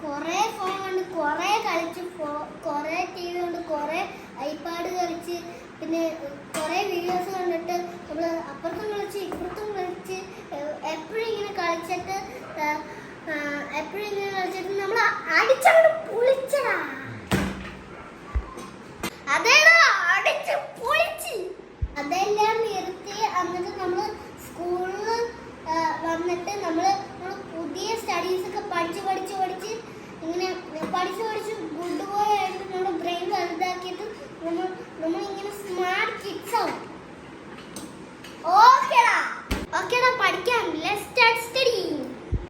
കുറെ ഫോൺ കൊണ്ട് കുറെ കളിച്ച്, കുറെ TV കൊണ്ട് കുറെ ഐപാഡ് കളിച്ച്, പിന്നെ കുറെ വീഡിയോസ് കണ്ടിട്ട് നമ്മൾ അപ്പുറത്തും കളിച്ച് ഇപ്പുറത്തും കളിച്ച് എപ്പോഴും ഇങ്ങനെ കളിച്ചിട്ട് നമ്മൾ അടിച്ചങ്ങോട്ട് പൊളിച്ചടാ. അതേടാ അടിച്ച് പൊളിച്ച്. അതെല്ലാം നിർത്തി എന്നിട്ട് നമ്മൾ സ്കൂളിൽ വന്നിട്ട് നമ്മൾ പുതിയ സ്റ്റഡീസ് ഒക്കെ പഠിച്ച് ഇങ്ങനെ പഠിച്ച് ഗുഡ് ബോയ് ആയിട്ട് നമ്മുടെ ബ്രെയിൻ വലുതാക്കിയിട്ട് നമ്മൾ ഇങ്ങനെ സ്മാർട്ട് കിഡ്സ് ആവും. ഓ